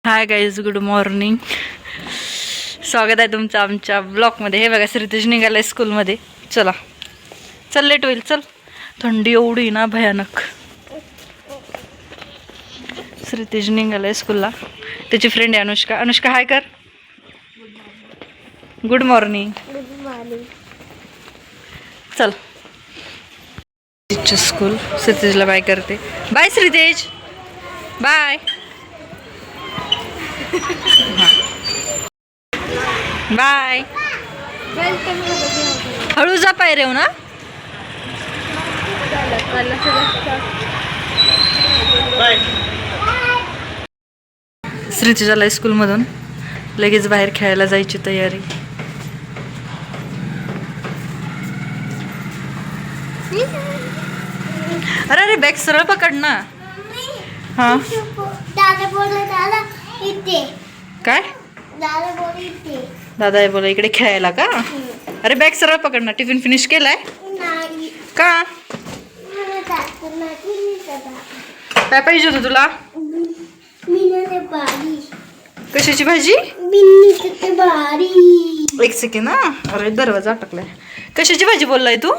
Hi guys, good morning. स्वागत आहे तुमचं आमच्या ब्लॉगमध्ये. हे बघा, श्रीतेज निघालाय स्कूलमध्ये. चला चल, लेट होईल. चल, थंडी एवढी ना भयानक. श्रीतेज निघालाय स्कूलला. त्याची फ्रेंड आहे अनुष्का. अनुष्का हाय कर. Good morning. चल, स्कूल. श्रीतेजला बाय करते. Bye Shritej, bye. बाय. हळू जा, पाय रेव ना. श्रीची झाला स्कूलमधून लगेच बाहेर खेळायला जायची तयारी. अरे अरे, बॅग सरळ पकड ना. हा काय दादा बोला इकडे खेळायला का. अरे बॅग सरळ पकड ना. टिफिन फिनिश केलाय का. काय पाहिजे होतं तुला. कशाची भाजी. एक सेकंड ना. अरे दरवाजा अटकलाय. कशाची भाजी बोललाय तू.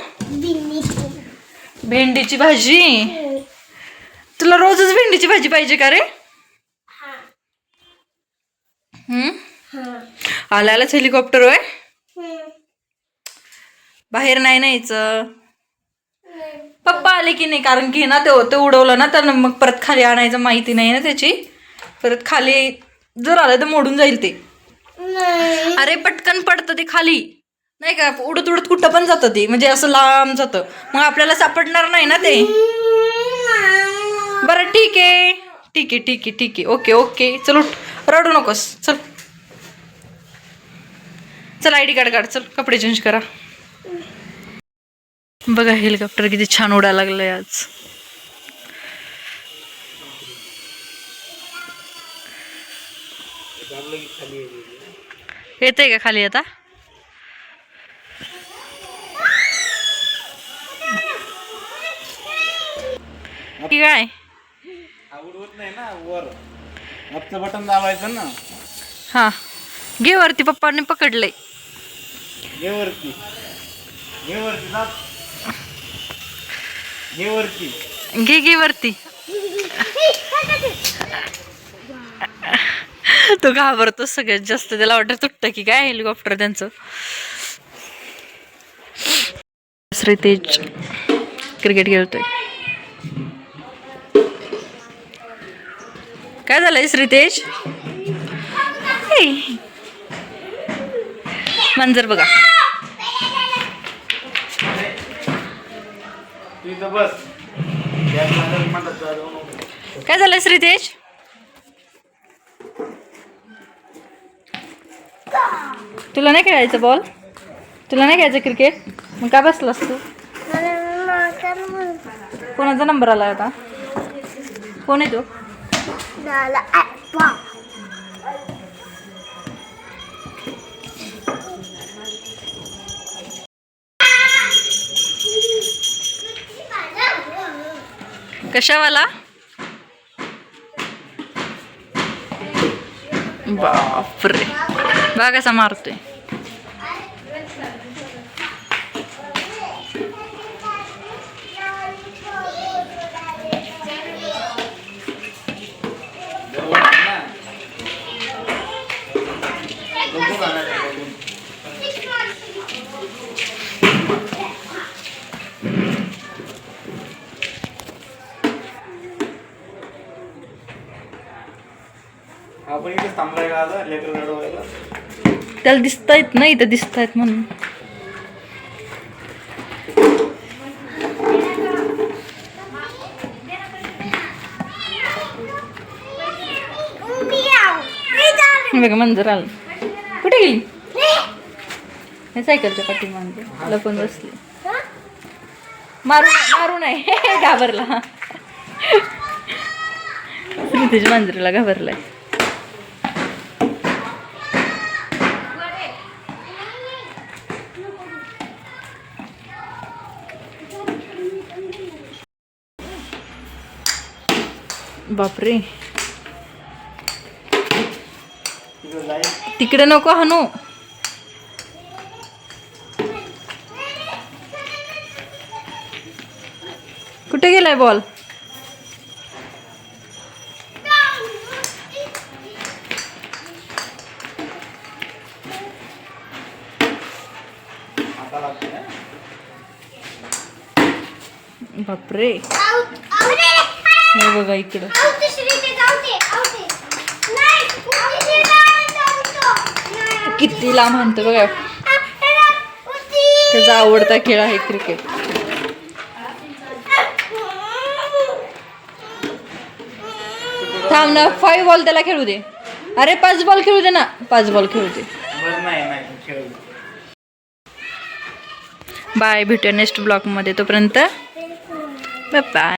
भेंडीची भाजी. तुला रोजच भेंडीची भाजी पाहिजे का रे. आलायलाच हेलिकॉप्टर होय. बाहेर नाही न्यायचं. पप्पा आले की नाही, कारण की ना ते उडवलं ना, तर मग परत खाली आणायचं माहिती नाही ना त्याची. परत खाली जर आलं तर मोडून जाईल ते. अरे पटकन पडतं ते खाली, नाही का. उडत उडत कुठं पण जातं ते, म्हणजे असं लांब जातं. मग आपल्याला सापडणार नाही ना ते. बरं ठीक आहे, ठीक आहे, ठीक आहे, ठीक आहे. ओके ओके, चल उठ, रडू नकोस. चल चल, आयडी कार्ड काढ. चल, कपडे चेंज करा. बघा हेलिकॉप्टर किती छान उडायला लागलंय आज. येतंय का खाली आता. काय उडवत नाही ना वर. अपचं बटन दाबायचं ना. हा, घे वरती. पप्पांनी पकडलंय. घे वरती, घे वरती दाब. घे वरती, घे घे वरती. तो घाबरतो सगळ्यात जास्त. त्याला वाटत तुटतं की काय हेलिकॉप्टर त्यांचं. श्रीतेज क्रिकेट खेळतोय. काय झालंय श्रीतेज. मंजर बघा. तू बस. काय झालंय श्रीतेज. तुला नाही खेळायचं बॉल. तुला नाही खेळायचं क्रिकेट. मग काय बसलास तू. कोणाचा नंबर आला आता. कोण आहे तो. कशावाला. बापरे, बघा कसा मारतोय. आपण इथे थांबलाय का आता लेकर रडवायला. त्याला दिसतायत ना, इथं दिसतायत म्हणून. बघा मंजर आलं. कुठे गेली. हे सायकलच्या पाठीमागे लपून बसली. मारू नये. घाबरला. श्रीतेज मंजरीला घाबरलाय. बापरे, तिकडे जाईल. तिकडे नको हानू. कुठे गेलाय बॉल? आता लागते ना. बापरे, हे बघा इकडं. किती लांब म्हणतो बघा. त्याचा आवडता खेळ आहे क्रिकेट. थांब ना, 5 बॉल त्याला खेळू दे. अरे 5 बॉल खेळू दे ना, 5 बॉल खेळू दे. बरं नाही खेळ. बाय, भेटूया नेक्स्ट ब्लॉग मध्ये. तोपर्यंत बाय बाय.